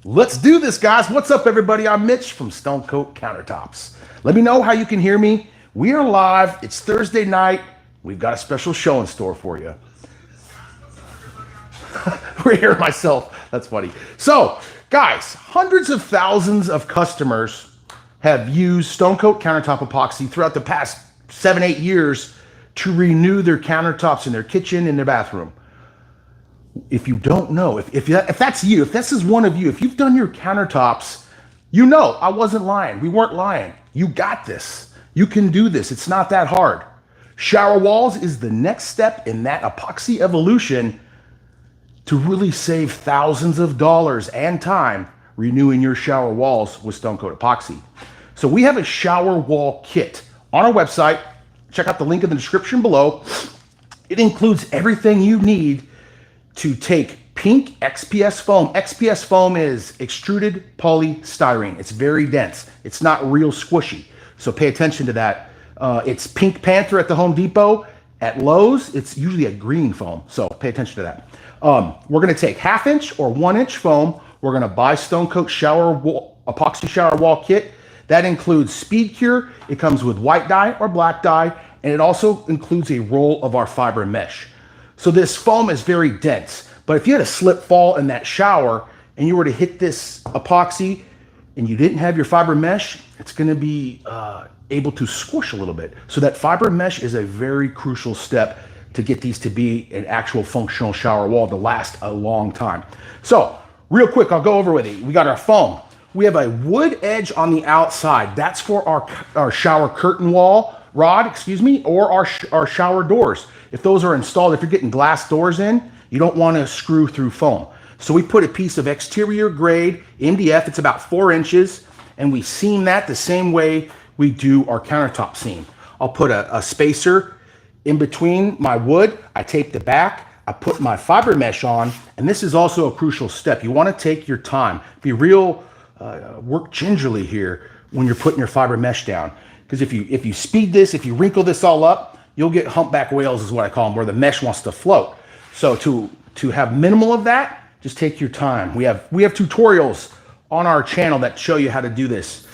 Let's do this, guys. What's up, everybody? I'm Mitch from Stone Coat Countertops. Let me know how you can hear me. We are live. It's Thursday night. We've got a special show in store for you. We're hearing myself. That's funny. So, guys, hundreds of thousands of customers have used Stone Coat Countertop Epoxy throughout the past 7-8 years to renew their countertops in their kitchen and their bathroom. If you don't know, if that's you, if this is one of you, if you've done your countertops, you know I wasn't lying. We weren't lying. You got this. You can do this. It's not that hard. Shower walls is the next step in that epoxy evolution to really save thousands of dollars and time renewing your shower walls with Stone Coat Epoxy. So we have a shower wall kit on our website. Check out the link in the description below. It includes everything you need to take pink XPS foam. XPS foam is extruded polystyrene. It's very dense. It's not real squishy. So pay attention to that. It's Pink Panther at the Home Depot. At Lowe's, it's usually a green foam. So pay attention to that. We're gonna take 1/2 inch or 1 inch foam. We're gonna buy Stone Coat epoxy shower wall kit. That includes speed cure. It comes with white dye or black dye. And it also includes a roll of our fiber mesh. So this foam is very dense, but if you had a slip fall in that shower and you were to hit this epoxy and you didn't have your fiber mesh, it's gonna be able to squish a little bit. So that fiber mesh is a very crucial step to get these to be an actual functional shower wall to last a long time. So real quick, I'll go over with you. We got our foam. We have a wood edge on the outside. That's for our shower curtain wall rod, or our shower doors. If those are installed, if you're getting glass doors in, you don't want to screw through foam. So we put a piece of exterior grade MDF, it's about 4 inches, and we seam that the same way we do our countertop seam. I'll put a spacer in between my wood, I tape the back, I put my fiber mesh on, and this is also a crucial step. You want to take your time, be real, work gingerly here when you're putting your fiber mesh down. Because if you speed this, if you wrinkle this all up, you'll get humpback whales is what I call them, where the mesh wants to float. So to have minimal of that, just take your time. We have tutorials on our channel that show you how to do this.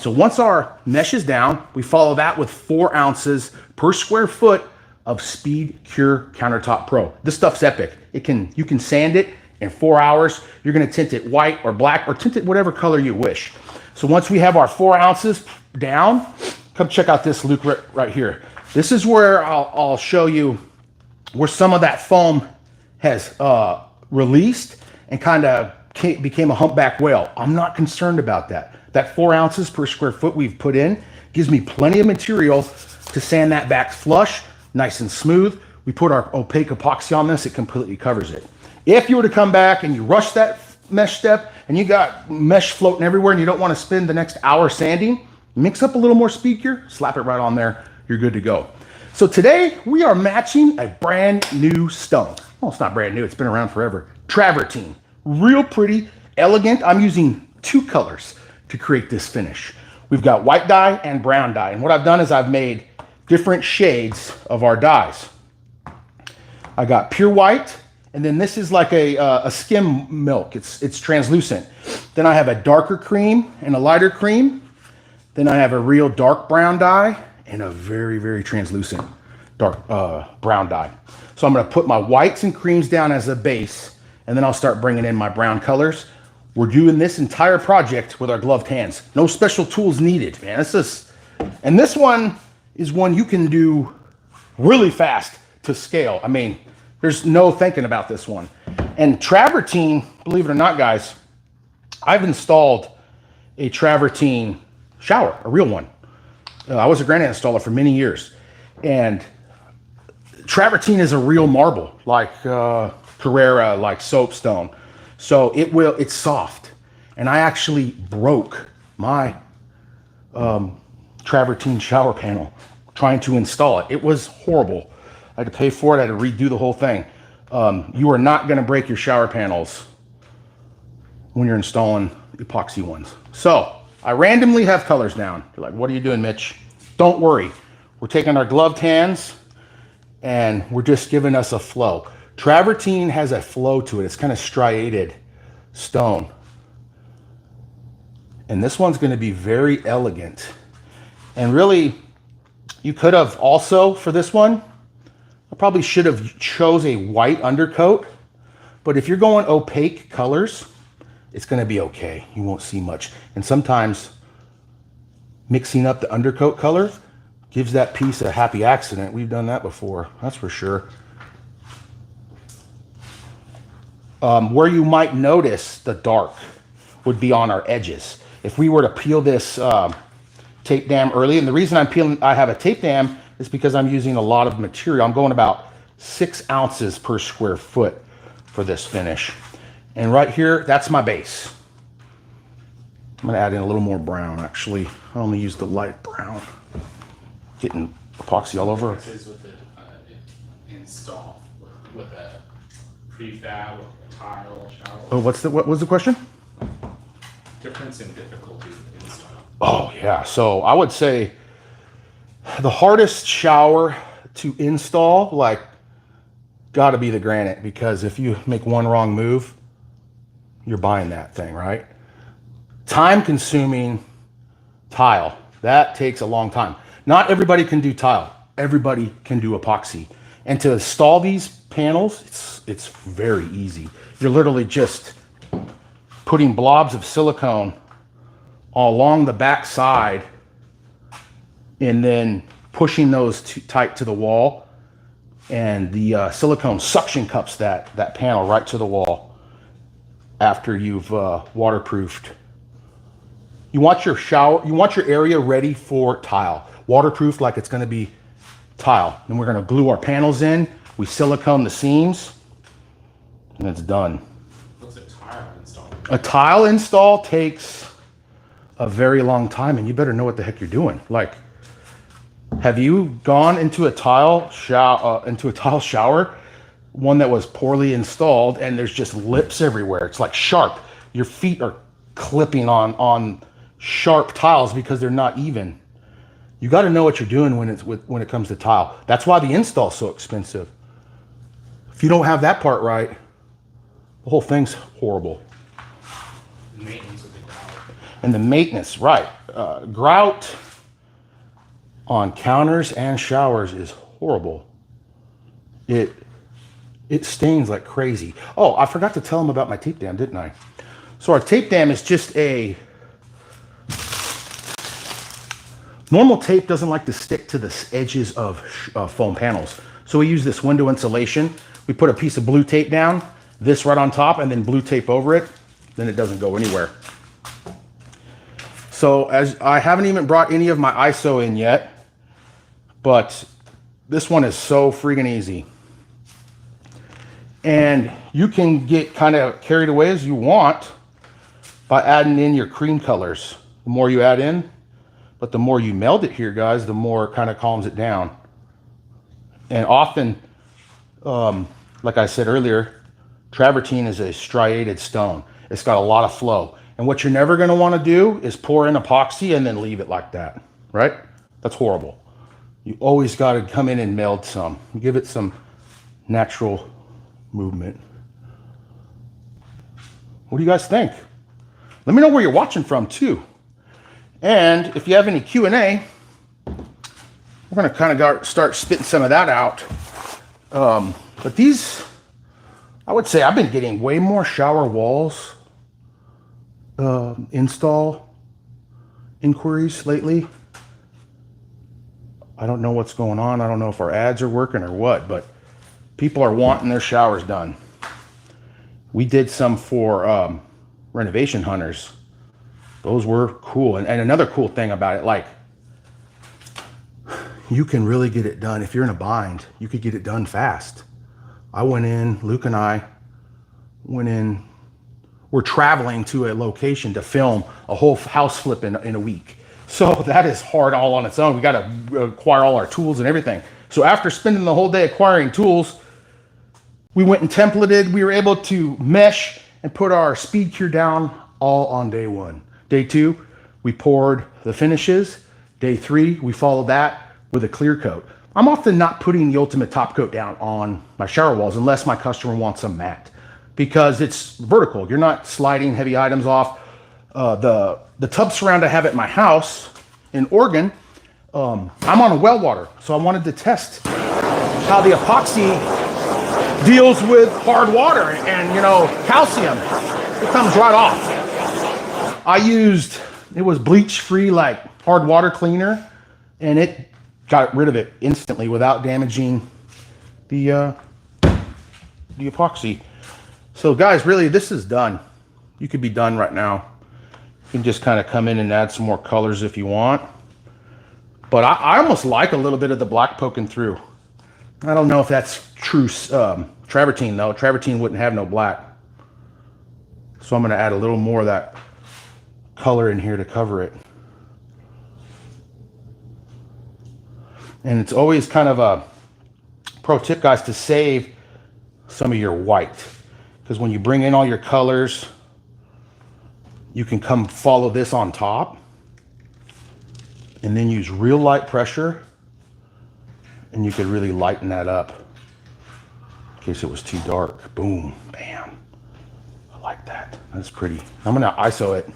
So once our mesh is down, we follow that with 4 ounces per square foot of Speed Cure Countertop Pro. This stuff's epic. You can sand it in 4 hours. You're gonna tint it white or black or tint it whatever color you wish. So once we have our 4 ounces down, come check out this loop right here. This is where I'll show you where some of that foam has released and kind of became a humpback whale. I'm not concerned about that. That 4 ounces per square foot we've put in gives me plenty of material to sand that back flush, nice and smooth. We put our opaque epoxy on this, it completely covers it. If you were to come back and you rush that mesh step and you got mesh floating everywhere and you don't want to spend the next hour sanding, mix up a little more Speed Cure, slap it right on there, you're good to go. So today we are matching a brand new stone. Well, it's not brand new, it's been around forever. Travertine, real pretty, elegant. I'm using 2 colors to create this finish. We've got white dye and brown dye. And what I've done is I've made different shades of our dyes. I got pure white, and then this is like a skim milk. It's translucent. Then I have a darker cream and a lighter cream. Then I have a real dark brown dye and a very, very translucent dark brown dye. So I'm gonna put my whites and creams down as a base, and then I'll start bringing in my brown colors. We're doing this entire project with our gloved hands. No special tools needed, man. And this one is one you can do really fast to scale. I mean, there's no thinking about this one. And travertine, believe it or not, guys, I've installed a travertine shower, a real one. I was a granite installer for many years. And travertine is a real marble, like Carrera, like soapstone. So it's soft. And I actually broke my travertine shower panel trying to install it. It was horrible. I had to pay for it. I had to redo the whole thing. You are not gonna break your shower panels when you're installing epoxy ones. So I randomly have colors down. You're like, what are you doing, Mitch? Don't worry. We're taking our gloved hands and we're just giving us a flow. Travertine has a flow to it. It's kind of striated stone. And this one's going to be very elegant. And really, you could have also, for this one, I probably should have chose a white undercoat. But if you're going opaque colors, it's going to be okay. You won't see much. And sometimes mixing up the undercoat color gives that piece a happy accident. We've done that before, that's for sure. Where you might notice the dark would be on our edges. If we were to peel this tape dam early, and the reason I have a tape dam is because I'm using a lot of material. I'm going about 6 ounces per square foot for this finish. And right here, that's my base. I'm gonna add in a little more brown, actually. I only use the light brown. Getting epoxy all over. With the install, with a prefab, with a tile, shower. Oh, what was the question? Difference in difficulty in install. Oh yeah, so I would say the hardest shower to install, like, got to be the granite, because if you make one wrong move, you're buying that thing, right? Time consuming tile, that takes a long time. Not everybody can do tile. Everybody can do epoxy. And to install these panels, it's very easy. You're literally just putting blobs of silicone along the back side and then pushing those tight to the wall. And the silicone suction cups that panel right to the wall after you've waterproofed. You want your area ready for tile. Waterproof like it's gonna be tile. Then we're gonna glue our panels in. We silicone the seams and it's done. What's a tile install? A tile install takes a very long time, and you better know what the heck you're doing. Like, have you gone into a tile shower, one that was poorly installed, and there's just lips everywhere? It's like sharp. Your feet are clipping on sharp tiles because they're not even. You got to know what you're doing when it comes to tile. That's why the install is so expensive. If you don't have that part right, the whole thing's horrible. Maintenance of the grout. And the maintenance, right? Grout on counters and showers is horrible. It stains like crazy. Oh, I forgot to tell them about my tape dam, didn't I? So our tape dam is just a normal tape. Doesn't like to stick to the edges of foam panels. So we use this window insulation. We put a piece of blue tape down, this right on top, and then blue tape over it. Then it doesn't go anywhere. So as I haven't even brought any of my ISO in yet, but this one is so freaking easy. And you can get kind of carried away as you want by adding in your cream colors. The more you add in, but the more you meld it here, guys, the more it kind of calms it down. And often, like I said earlier, travertine is a striated stone. It's got a lot of flow. And what you're never going to want to do is pour in epoxy and then leave it like that, right? That's horrible. You always got to come in and meld some. Give it some natural movement. What do you guys think? Let me know where you're watching from too. And if you have any Q&A, we're going to kind of start spitting some of that out. But these, I would say I've been getting way more shower walls install inquiries lately. I don't know what's going on. I don't know if our ads are working or what, but people are wanting their showers done. We did some for renovation hunters. Those were cool. And another cool thing about it, like, you can really get it done. If you're in a bind, you could get it done fast. I went in, Luke and I went in. We're traveling to a location to film a whole house flip in a week. So that is hard all on its own. We got to acquire all our tools and everything. So after spending the whole day acquiring tools, we went and templated. We were able to mesh and put our speed cure down all on day one. Day two, we poured the finishes. Day three, we followed that with a clear coat. I'm often not putting the ultimate top coat down on my shower walls unless my customer wants them matte, because it's vertical. You're not sliding heavy items off. the tub surround I have at my house in Oregon, I'm on a well water, so I wanted to test how the epoxy deals with hard water and calcium. It comes right off. I used, it was bleach free, like hard water cleaner, and it got rid of it instantly without damaging the epoxy. So guys, really, this is done. You could be done right now. You can just kind of come in and add some more colors if you want. But I almost like a little bit of the black poking through. I don't know if that's true travertine though. Travertine wouldn't have no black. So I'm going to add a little more of that color in here to cover it. And it's always kind of a pro tip, guys, to save some of your white. Because when you bring in all your colors, you can come follow this on top and then use real light pressure, and you could really lighten that up in case it was too dark. Boom, bam. I like that. That's pretty. I'm gonna ISO it.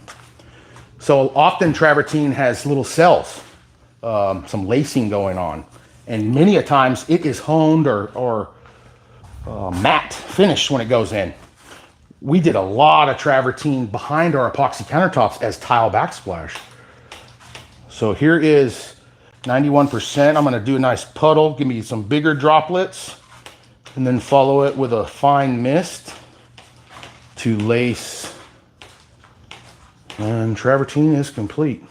So often travertine has little cells, some lacing going on, and many a times it is honed or matte finish when it goes in. We did a lot of travertine behind our epoxy countertops as tile backsplash. So here is 91%. I'm gonna do a nice puddle, give me some bigger droplets, and then follow it with a fine mist to lace. And travertine is complete.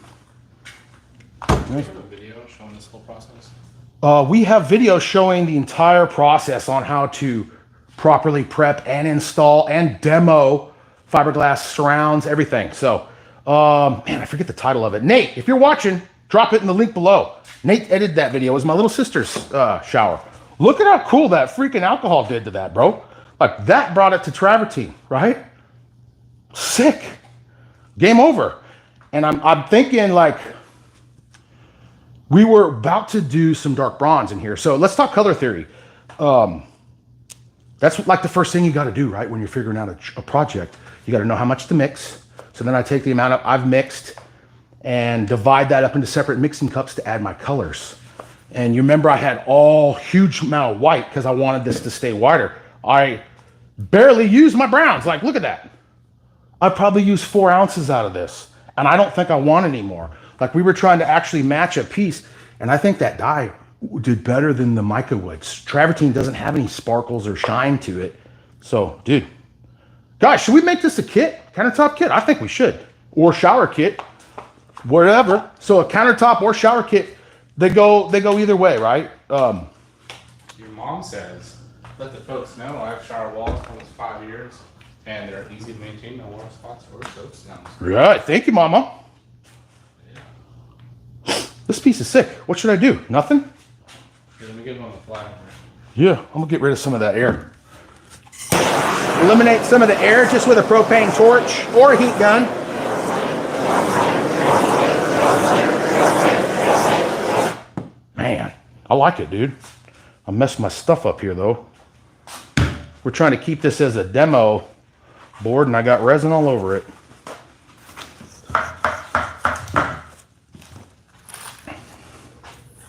Do you have a video showing this whole process? We have videos showing the entire process on how to properly prep and install and demo fiberglass surrounds, everything. So, man, I forget the title of it. Nate, if you're watching, drop it in the link below. Nate edited that video. It was my little sister's shower. Look at how cool that freaking alcohol did to that, bro. Like, that brought it to travertine, right? Sick. Game over. And I'm thinking, like, we were about to do some dark bronze in here. So let's talk color theory. That's like the first thing you got to do, right? When you're figuring out a project, you got to know how much to mix. So then I take the amount I've mixed and divide that up into separate mixing cups to add my colors. And you remember I had all huge amount of white because I wanted this to stay whiter. I barely used my browns. Like, look at that. I probably used 4 ounces out of this, and I don't think I want any more. Like, we were trying to actually match a piece, and I think that dye did better than the mica would. Travertine doesn't have any sparkles or shine to it. So, dude, guys, should we make this a kit? Countertop kit? I think we should. Or shower kit, whatever. So a countertop or shower kit, they go either way, right? Your mom says, let the folks know I have shower walls for almost 5 years, and they're easy to maintain, no water spots or soap stains. Right. Thank you, Mama. Yeah. This piece is sick. What should I do? Nothing? Here, let me get one on the flat over. Yeah, I'm gonna get rid of some of that air. Eliminate some of the air just with a propane torch or a heat gun. Man, I like it, dude. I messed my stuff up here though. We're trying to keep this as a demo board, and I got resin all over it.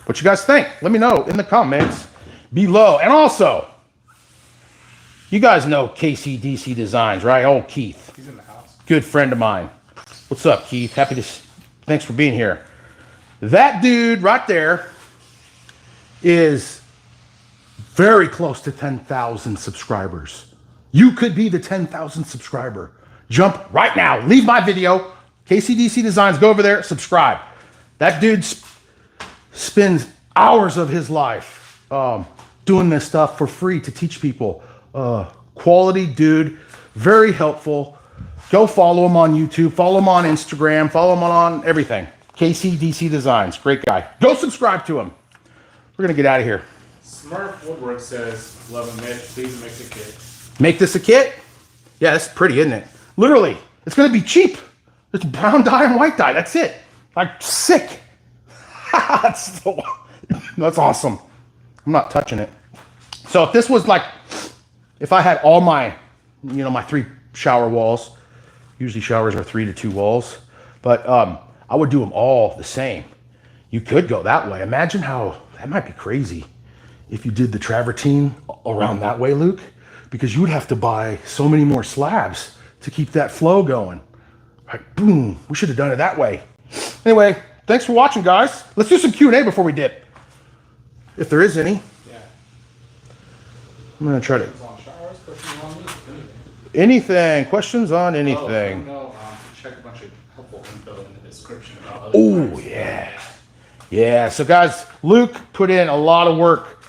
What you guys think? Let me know in the comments below. And also, you guys know KCDC Designs, right? Old Keith. He's in the house. Good friend of mine. What's up, Keith? Thanks for being here. That dude right there is very close to 10,000 subscribers. You could be the 10,000 subscriber. Jump right now. Leave my video. KCDC Designs. Go over there. Subscribe. That dude spends hours of his life doing this stuff for free to teach people. Quality dude. Very helpful. Go follow him on YouTube. Follow him on Instagram. Follow him on everything. KCDC Designs. Great guy. Go subscribe to him. We're going to get out of here. Smurf Woodwork says, love and Mitch, please make a kit. Make this a kit? Yeah, that's pretty, isn't it? Literally, it's going to be cheap. It's brown dye and white dye. That's it. Like, sick. That's awesome. I'm not touching it. So if this was like, if I had all my, my 3 shower walls, Usually showers are 3 to 2 walls, but I would do them all the same. You could go that way. Imagine how, that might be crazy if you did the travertine around that way, Luke, because you would have to buy so many more slabs to keep that flow going. Like, boom, we should have done it that way. Anyway, thanks for watching, guys. Let's do some Q&A before we dip, if there is any. Yeah. I'm gonna try to, On showers, questions on this, anything, questions on anything. Check a bunch of helpful info in the description about other Oh, products. yeah. Yeah, so guys, Luke put in a lot of work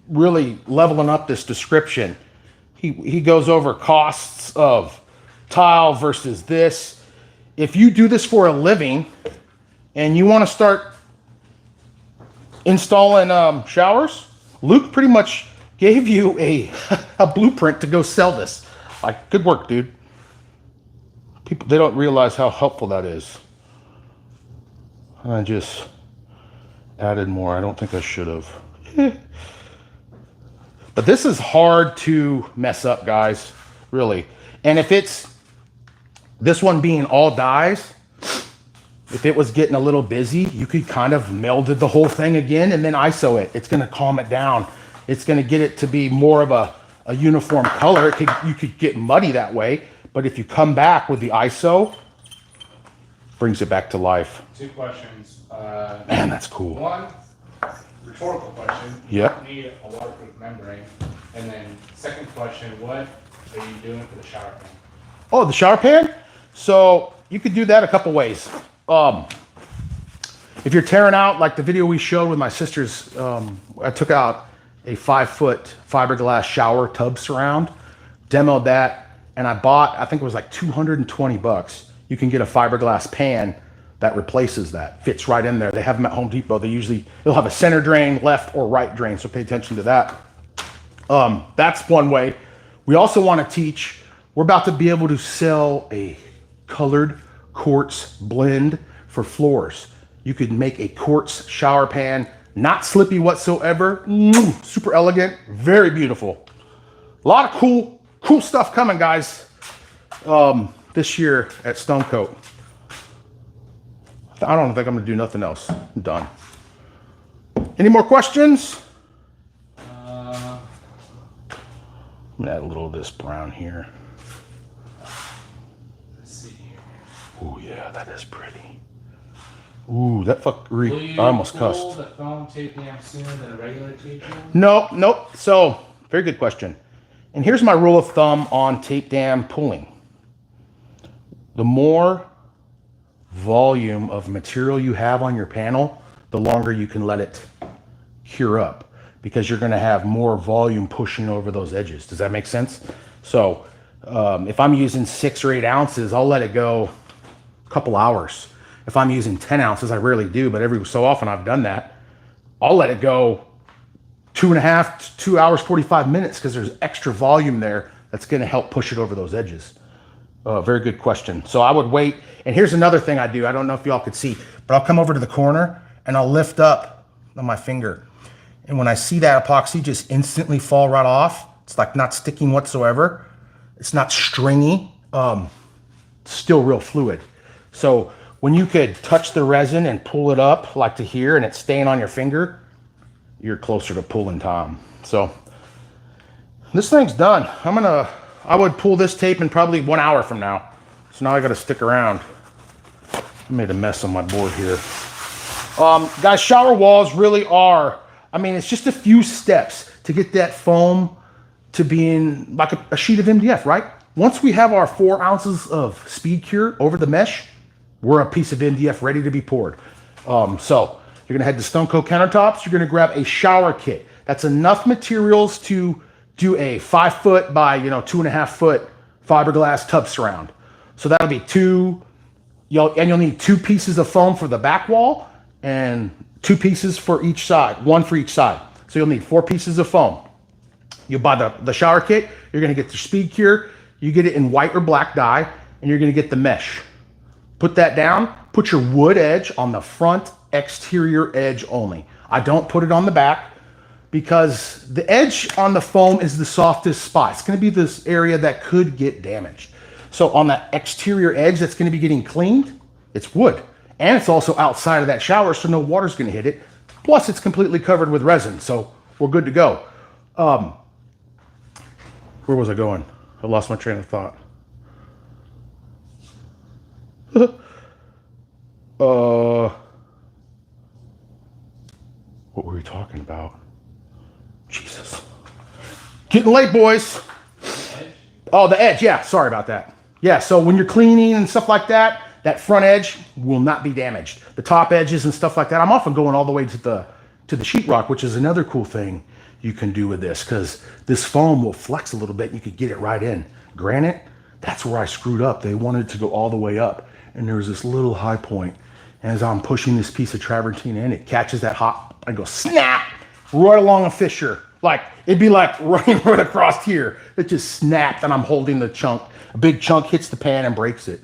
really leveling up this description. He goes over costs of tile versus this. If you do this for a living and you want to start installing showers, Luke pretty much gave you a blueprint to go sell this. Like, good work, dude. People, they don't realize how helpful that is. I just added more. I don't think I should have. But this is hard to mess up, guys, really. And if it's this one being all dyes, if it was getting a little busy, you could kind of melded the whole thing again and then ISO it. It's going to calm it down. It's going to get it to be more of a uniform color. You could get muddy that way. But if you come back with the ISO, brings it back to life. 2 questions. Man, that's cool. One, rhetorical question. Yep. You need a waterproof membrane. And then second question, what are you doing for the shower pan? Oh, the shower pan? So you could do that a couple ways. If you're tearing out, like the video we showed with my sisters, I took out a 5-foot fiberglass shower tub surround, demoed that, and I bought, I think it was like 220 bucks. You can get a fiberglass pan that replaces that, fits right in there. They have them at Home Depot. They'll have a center drain, left or right drain, so pay attention to that. That's one way. We also want to teach, we're about to be able to sell a colored quartz blend for floors. You could make a quartz shower pan, not slippy whatsoever, super elegant, very beautiful. A lot of cool stuff coming, guys, this year at Stone Coat. I don't think I'm gonna do nothing else. I'm done. Any more questions? I'm gonna add a little of this brown here. Let's see here. Oh yeah, that is pretty. Ooh, that Will you I almost pull cussed. the foam tape jam sooner than a regular tape jam? Nope. So, very good question. And here's my rule of thumb on tape dam pulling. The more volume of material you have on your panel, the longer you can let it cure up, because you're gonna have more volume pushing over those edges. Does that make sense? So, if I'm using 6 or 8 ounces, I'll let it go a couple hours. If I'm using 10 ounces, I rarely do, but every so often I've done that. I'll let it go 2.5 to 2 hours, 45 minutes, because there's extra volume there that's going to help push it over those edges. Very good question. So I would wait. And here's another thing I do. I don't know if y'all could see, but I'll come over to the corner and I'll lift up on my finger. And when I see that epoxy just instantly fall right off, it's like not sticking whatsoever. It's not stringy, still real fluid. So when you could touch the resin and pull it up like to here and it's staying on your finger, you're closer to pulling time. So this thing's done. I would pull this tape in probably 1 hour from now. So now I got to stick around. I made a mess on my board here. Guys, shower walls really are, it's just a few steps to get that foam to being like a sheet of MDF, right? Once we have our 4 ounces of speed cure over the mesh, we're a piece of MDF ready to be poured. So you're gonna head to Stone Coat Countertops. You're gonna grab a shower kit. That's enough materials to do a 5-foot by 2.5-foot fiberglass tub surround. So that'll be you'll need 2 pieces of foam for the back wall and 2 pieces for each side, 1 for each side. So you'll need 4 pieces of foam. You'll buy the shower kit. You're gonna get the speed cure. You get it in white or black dye, and you're gonna get the mesh. Put that down, put your wood edge on the front exterior edge only. I don't put it on the back because the edge on the foam is the softest spot. It's gonna be this area that could get damaged. So on that exterior edge that's going to be getting cleaned, it's wood. And it's also outside of that shower, so no water's going to hit it. Plus, it's completely covered with resin, so we're good to go. Where was I going? I lost my train of thought. What were we talking about? Jesus. Getting late, boys. Oh, the edge. Yeah, sorry about that. Yeah, so when you're cleaning and stuff like that, that front edge will not be damaged. The top edges and stuff like that, I'm often going all the way to the sheetrock, which is another cool thing you can do with this, because this foam will flex a little bit and you could get it right in. Granite, that's where I screwed up. They wanted to go all the way up, and there was this little high point. And as I'm pushing this piece of travertine in, it catches that hot, I go snap right along a fissure. Like, it'd be like running right across here. It just snapped, and I'm holding the chunk. A big chunk hits the pan and breaks it.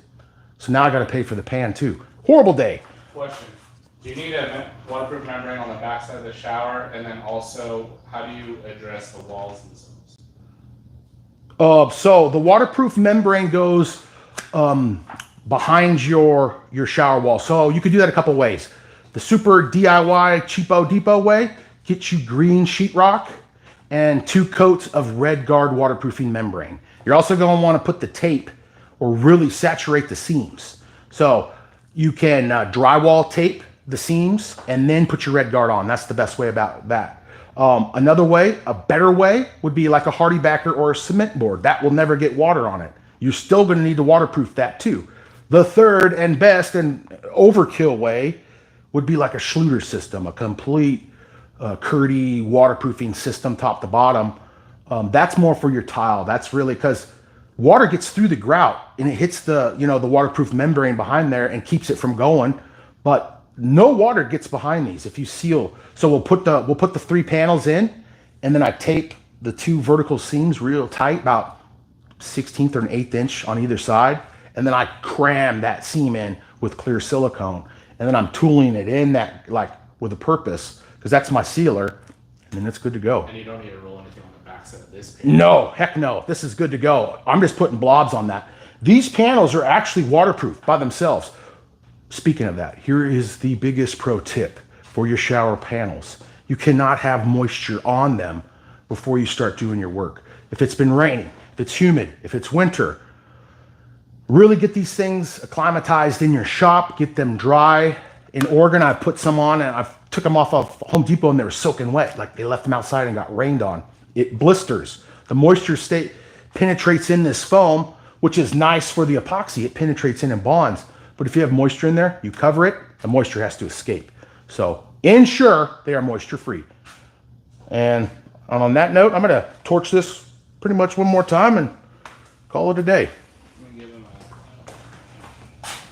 So now I got to pay for the pan too. Horrible day. Question. Do you need a waterproof membrane on the backside of the shower? And then also, how do you address the walls themselves? So the waterproof membrane goes behind your shower wall. So you could do that a couple ways. The super DIY cheapo depot way, get you green sheetrock and 2 coats of Red Guard waterproofing membrane. You're also going to want to put the tape or really saturate the seams. So you can drywall tape the seams and then put your Red Guard on. That's the best way about that. Another way, a better way, would be like a hardy backer or a cement board. That will never get water on it. You're still going to need to waterproof that too. The third and best and overkill way would be like a Schluter system, a complete Curdy waterproofing system top to bottom. That's more for your tile. That's really because water gets through the grout and it hits the waterproof membrane behind there and keeps it from going. But no water gets behind these if you seal. So we'll put the 3 panels in, and then I tape the 2 vertical seams real tight, about 1/16 or an 1/8 inch on either side. And then I cram that seam in with clear silicone. And then I'm tooling it in that, like, with a purpose, because that's my sealer. And then it's good to go. And you don't need to roll anything on the backside of this panel. No, heck no. This is good to go. I'm just putting blobs on that. These panels are actually waterproof by themselves. Speaking of that, here is the biggest pro tip for your shower panels. You cannot have moisture on them before you start doing your work. If it's been raining, if it's humid, if it's winter, really get these things acclimatized in your shop, get them dry. In Oregon, I put some on and I took them off of Home Depot and they were soaking wet. Like they left them outside and got rained on. It blisters. The moisture penetrates in this foam, which is nice for the epoxy. It penetrates in and bonds. But if you have moisture in there, you cover it, the moisture has to escape. So ensure they are moisture free. And on that note, I'm gonna torch this pretty much one more time and call it a day.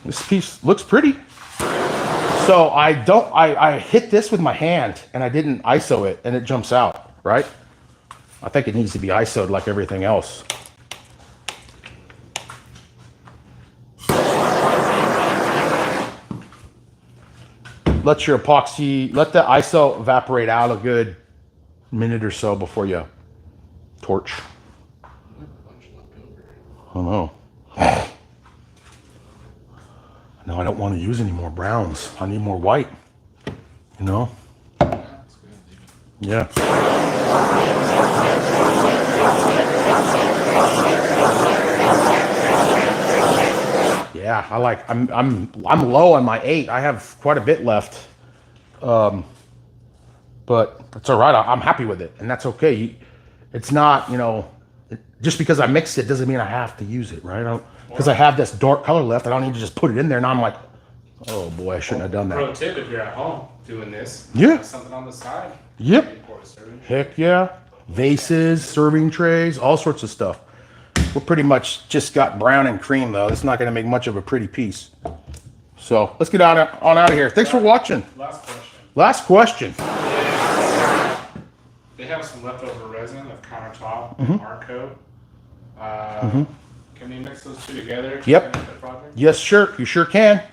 This piece looks pretty. So I hit this with my hand and I didn't ISO it and it jumps out, right? I think it needs to be ISO'd like everything else. Let your epoxy, let the ISO evaporate out a good minute or so before you torch. Oh no. No, I don't want to use any more browns. I need more white, you know? Yeah. Yeah, I'm low on my 8. I have quite a bit left. But it's all right. I'm happy with it, and that's okay. It's not, just because I mixed it doesn't mean I have to use it, right? Because I have this dark color left, I don't need to just put it in there. Now I'm like, oh boy, I shouldn't have done that. Pro tip, if you're at home doing this, yeah, have something on the side. Yep. Heck yeah. Vases, serving trays, all sorts of stuff. We're pretty much just got brown and cream though. It's not going to make much of a pretty piece. So let's get on out of here. Thanks for watching. Last question. They have some leftover resin of countertop, art coat. Can you mix those 2 together? Yep. To finish the project? Yes, sure. You sure can.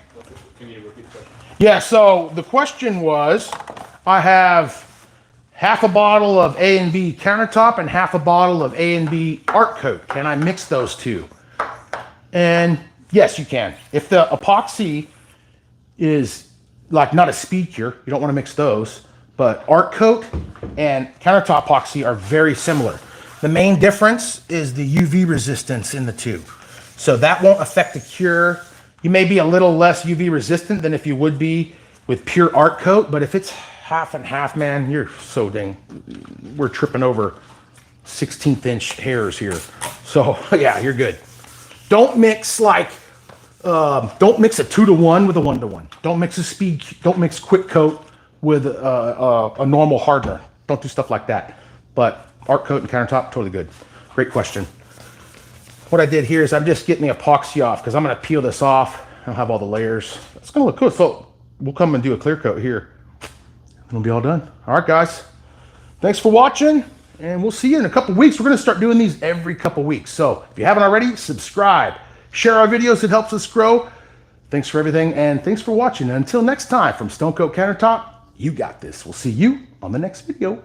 Can you repeat the question? Yeah, so the question was, I have half a bottle of A and B countertop and half a bottle of A and B art coat. Can I mix those 2? And yes, you can. If the epoxy is like not a speed cure, you don't want to mix those. But art coat and countertop epoxy are very similar. The main difference is the UV resistance in the two. So that won't affect the cure. You may be a little less UV resistant than if you would be with pure art coat, but if it's half and half, man, you're so dang, we're tripping over 16th inch hairs here. So yeah, you're good. Don't mix like, don't mix a 2-to-1 with a 1-to-1. Don't mix quick coat with a normal hardener. Don't do stuff like that. But art coat and countertop, totally good. Great question. What I did here is I'm just getting the epoxy off because I'm going to peel this off. I'll have all the layers. It's going to look cool. So we'll come and do a clear coat here. It'll be all done. All right, guys. Thanks for watching, and we'll see you in a couple weeks. We're going to start doing these every couple weeks. So if you haven't already, subscribe. Share our videos. It helps us grow. Thanks for everything, and thanks for watching. And until next time, from Stone Coat Countertop, you got this. We'll see you on the next video.